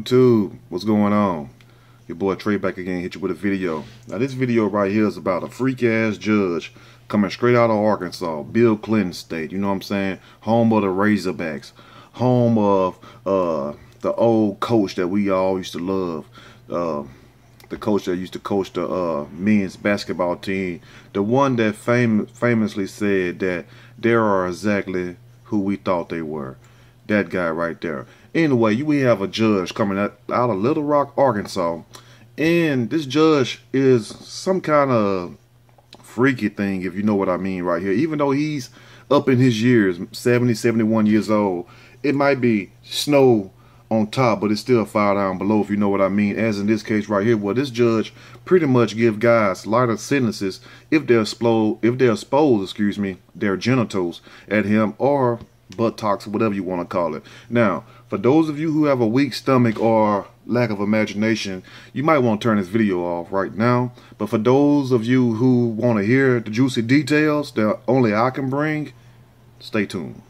YouTube, what's going on? Your boy Trey back again, hit you with a video. Now this video right here is about a freak ass judge coming straight out of Arkansas, Bill Clinton state, you know what I'm saying? Home of the Razorbacks, home of the old coach that we all used to love. The coach that used to coach the men's basketball team, the one that famously said that they are exactly who we thought they were. That guy right there. Anyway, we have a judge coming out of Little Rock, Arkansas, and this judge is some kind of freaky thing, if you know what I mean right here. Even though he's up in his years, 70, 71 years old, it might be snow on top, but it's still fire down below, if you know what I mean. As in this case right here, well, this judge pretty much give guys lighter sentences if they're expose, excuse me, their genitals at him, or buttocks, whatever you want to call it. Now, for those of you who have a weak stomach or lack of imagination, you might want to turn this video off right now. But for those of you who want to hear the juicy details that only I can bring, stay tuned.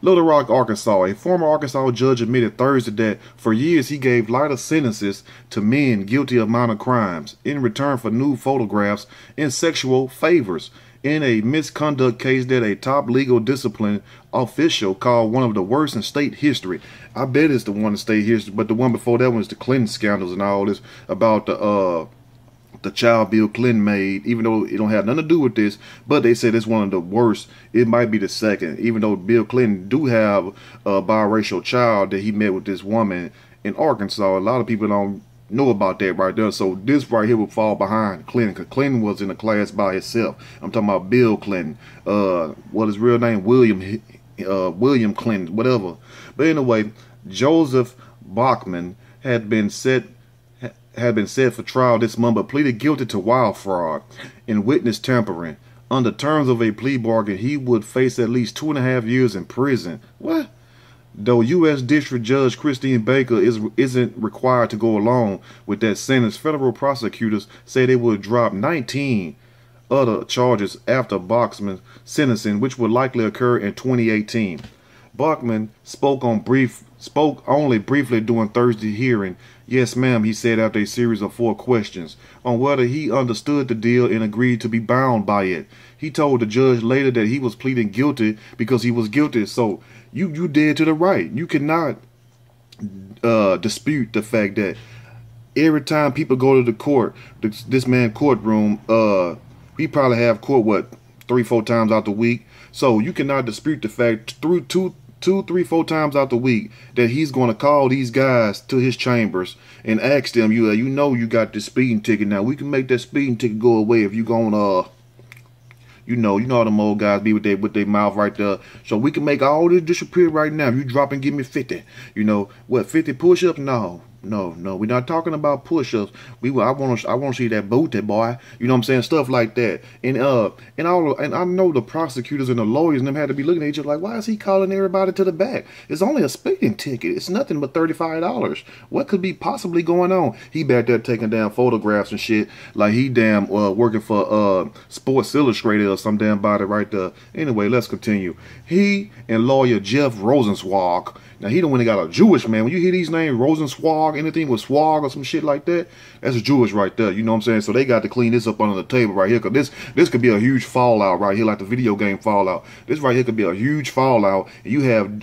Little Rock, Arkansas. A former Arkansas judge admitted Thursday that for years he gave lighter sentences to men guilty of minor crimes in return for nude photographs and sexual favors in a misconduct case that a top legal discipline official called one of the worst in state history. I bet it's the one in state history, but the one before that was the Clinton scandals and all this about the child Bill Clinton made, even though it don't have nothing to do with this, but they said it's one of the worst. It might be the second, even though Bill Clinton do have a biracial child that he met with this woman in Arkansas. A lot of people don't know about that right there. So this right here would fall behind Clinton, because Clinton was in a class by himself. I'm talking about Bill Clinton. What his real name? William Clinton, whatever. But anyway, Joseph Bachman had been set for trial this month, but pleaded guilty to wire fraud and witness tampering. Under terms of a plea bargain, he would face at least 2.5 years in prison. What? Though U.S. District Judge Christine Baker isn't required to go along with that sentence, federal prosecutors say they would drop 19 other charges after Bachman's sentencing, which would likely occur in 2018. Bachman spoke only briefly during Thursday's hearing. Yes, ma'am, he said after a series of 4 questions on whether he understood the deal and agreed to be bound by it. He told the judge later that he was pleading guilty because he was guilty. So you dead to the right. You cannot dispute the fact that every time people go to the court, this man courtroom, we probably have court, what, 3-4 times out the week. So you cannot dispute the fact through two, 3, 4 times out the week that he's going to call these guys to his chambers and ask them, you know you got this speeding ticket. Now we can make that speeding ticket go away if you gonna you know how them old guys be with their mouth right there. So we can make all this disappear right now. You drop and give me 50. You know what? 50 push-ups? No. We're not talking about push-ups. I want to see that booty, boy. You know what I'm saying? Stuff like that. And I know the prosecutors and the lawyers and them had to be looking at each other like, why is he calling everybody to the back? It's only a speeding ticket. It's nothing but $35. What could be possibly going on? He back there taking down photographs and shit like he damn working for Sports Illustrated or some damn body right there. Anyway, let's continue. He and lawyer Jeff Rosenzweig. Now, he the one that got a Jewish man. When you hear these names, Rosenzweig, anything with swag or some shit like that, that's a Jewish right there. You know what I'm saying? So they got to clean this up under the table right here, because this could be a huge fallout right here, like the video game Fallout. This right here could be a huge fallout. And you have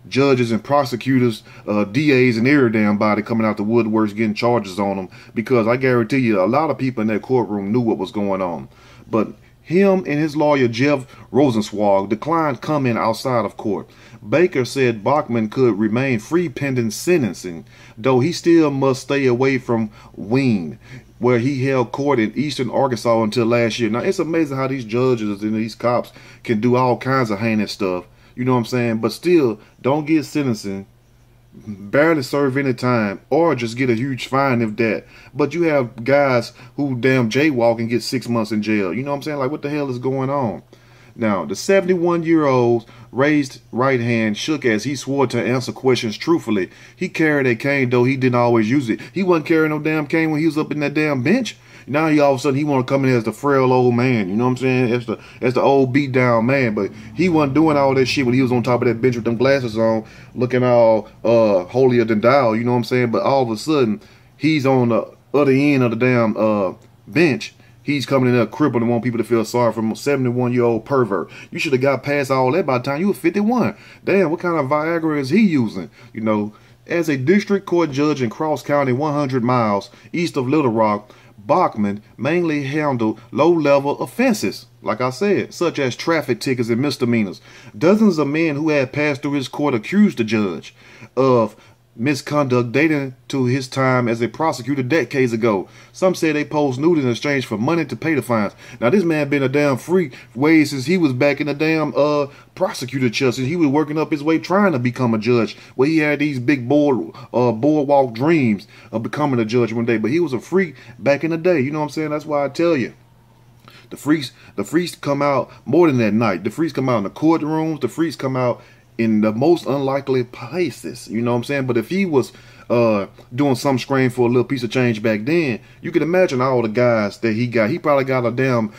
judges and prosecutors, DAs and every damn body coming out the woodworks getting charges on them, because I guarantee you a lot of people in that courtroom knew what was going on. But him and his lawyer, Jeff Rosenzweig, declined comment outside of court. Baker said Bachman could remain free pending sentencing, though he still must stay away from Wayne, where he held court in eastern Arkansas until last year. Now, it's amazing how these judges and these cops can do all kinds of heinous stuff. You know what I'm saying? But still, don't get sentencing, barely serve any time, or just get a huge fine if that. But you have guys who damn jaywalk and get 6 months in jail. You know what I'm saying? Like, what the hell is going on? Now, the 71-year-old's raised right hand shook as he swore to answer questions truthfully. He carried a cane, though he didn't always use it. He wasn't carrying no damn cane when he was up in that damn bench. Now he all of a sudden he want to come in as the frail old man. You know what I'm saying? As the old beat down man. But he wasn't doing all that shit when he was on top of that bench with them glasses on, looking all holier than thou. You know what I'm saying? But all of a sudden he's on the other end of the damn bench. He's coming in there crippled and want people to feel sorry for him. 71-year-old pervert. You should have got past all that by the time you were 51. Damn, what kind of Viagra is he using? You know, as a district court judge in Cross County, 100 miles east of Little Rock, Bachman mainly handled low-level offenses, like I said, such as traffic tickets and misdemeanors. Dozens of men who had passed through his court accused the judge of misconduct dating to his time as a prosecutor decades ago. Some say they posed nude in exchange for money to pay the fines. Now this man been a damn freak way since he was back in the damn prosecutor chair. Since he was working up his way trying to become a judge, where he had these big boardwalk dreams of becoming a judge one day. But he was a freak back in the day. You know what I'm saying? That's why I tell you. The freaks come out more than that night. The freaks come out in the courtrooms. The freaks come out in the most unlikely places, you know what I'm saying? But if he was doing some screen for a little piece of change back then, you can imagine all the guys that he got. He probably got a damn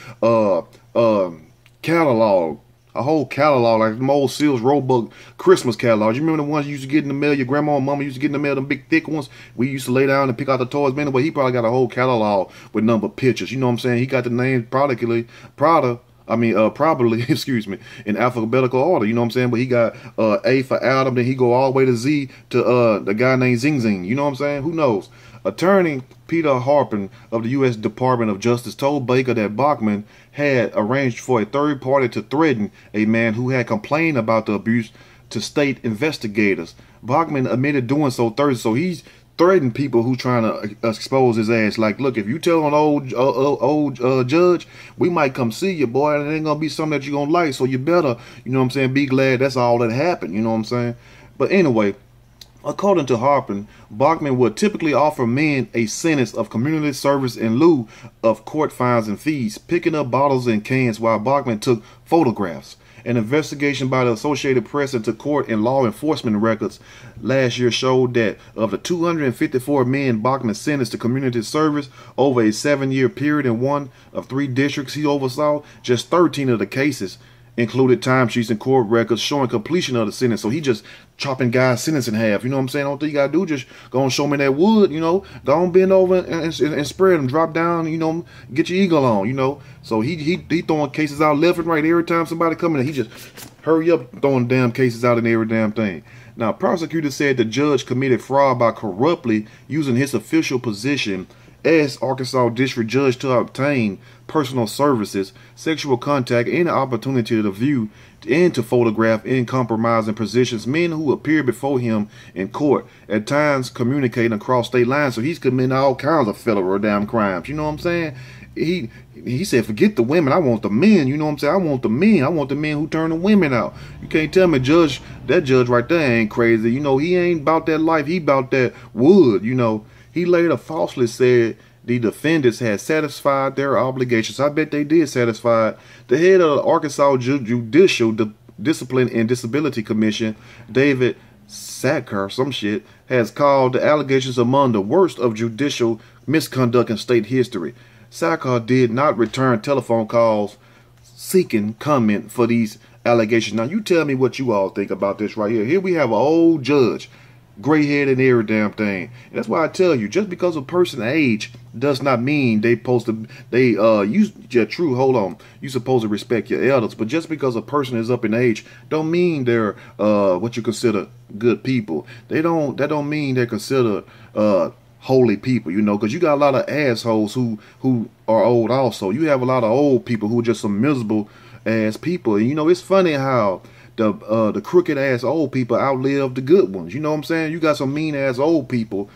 catalog, a whole catalog, like them old Seals Roebuck Christmas catalogs. You remember the ones you used to get in the mail? Your grandma and mama used to get in the mail, them big thick ones. We used to lay down and pick out the toys. Man, but he probably got a whole catalog with number pictures. You know what I'm saying? He got the name probably, excuse me, in alphabetical order, you know what I'm saying? But he got A for Adam, then he go all the way to Z to the guy named Zing Zing, you know what I'm saying? Who knows? Attorney Peter Harpin of the U.S. Department of Justice told Baker that Bachman had arranged for a third party to threaten a man who had complained about the abuse to state investigators. Bachman admitted doing so Thursday, so he's threatening people who trying to expose his ass. Like, look, if you tell an old judge, we might come see you, boy, and it ain't gonna be something that you gonna like. So you better, you know what I'm saying, be glad that's all that happened. You know what I'm saying? But anyway, according to Harpin, Bachman would typically offer men a sentence of community service in lieu of court fines and fees, picking up bottles and cans while Bachman took photographs. An investigation by the Associated Press into court and law enforcement records last year showed that of the 254 men Bachman sentenced to community service over a 7-year period in one of 3 districts he oversaw, just 13 of the cases included timesheets and court records showing completion of the sentence. So he just chopping guys' sentence in half. You know what I'm saying? All you gotta do just go and show me that wood, you know. Go on, bend over and spread them. Drop down, you know, get your eagle on, you know. So he throwing cases out left and right every time somebody come in. He just hurry up throwing damn cases out in every damn thing. Now, prosecutors said the judge committed fraud by corruptly using his official position as Arkansas District Judge to obtain personal services, sexual contact, and the opportunity to view and to photograph in compromising positions men who appear before him in court, at times communicating across state lines. So he's committing all kinds of federal damn crimes. You know what I'm saying? He said, forget the women, I want the men. You know what I'm saying? I want the men. I want the men who turn the women out. You can't tell me that judge right there ain't crazy. You know, he ain't about that life. He about that wood, you know. He later falsely said the defendants had satisfied their obligations. I bet they did satisfy it. The head of the Arkansas Judicial Discipline and Disability Commission, David Sacker, some shit, has called the allegations among the worst of judicial misconduct in state history. Sacker did not return telephone calls seeking comment for these allegations. Now, you tell me what you all think about this right here. Here we have an old judge, gray head and every damn thing. And that's why I tell you, just because a person's age does not mean you supposed to respect your elders. But just because a person is up in age don't mean they're what you consider good people. That don't mean they're considered holy people, you know, because you got a lot of assholes who are old also. You have a lot of old people who are just some miserable ass people. And you know, it's funny how the crooked ass old people outlive the good ones. You know what I'm saying? You got some mean ass old people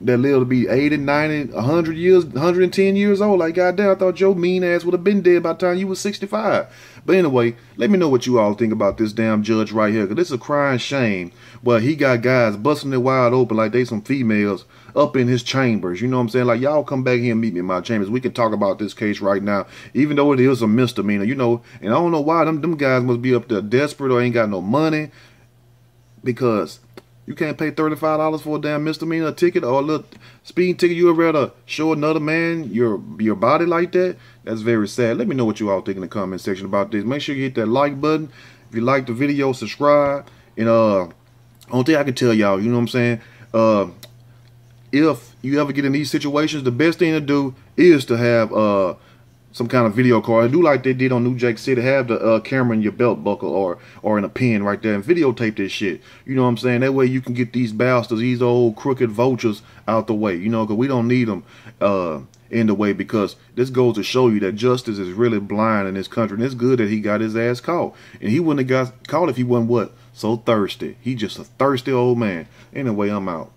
that live to be 80, 90, 100 years, 110 years old. Like, goddamn, I thought your mean ass would have been dead by the time you was 65. But anyway, let me know what you all think about this damn judge right here, because this is a crying shame. But he got guys busting it wide open like they some females up in his chambers. You know what I'm saying? Like, y'all come back here and meet me in my chambers. We can talk about this case right now, even though it is a misdemeanor, you know. And I don't know why them guys must be up there desperate or ain't got no money, because you can't pay $35 for a damn misdemeanor ticket or a little speeding ticket. You would rather show another man your body like that? That's very sad. Let me know what you all think in the comment section about this. Make sure you hit that like button. If you like the video, subscribe. And only thing I can tell y'all, you know what I'm saying? If you ever get in these situations, the best thing to do is to have some kind of video card. Do like they did on New Jack City. Have the camera in your belt buckle or in a pen right there and videotape this shit. You know what I'm saying? That way you can get these bastards, these old crooked vultures out the way. You know, because we don't need them in the way, because this goes to show you that justice is really blind in this country. And it's good that he got his ass caught. And he wouldn't have got caught if he wasn't what? So thirsty. He just a thirsty old man. Anyway, I'm out.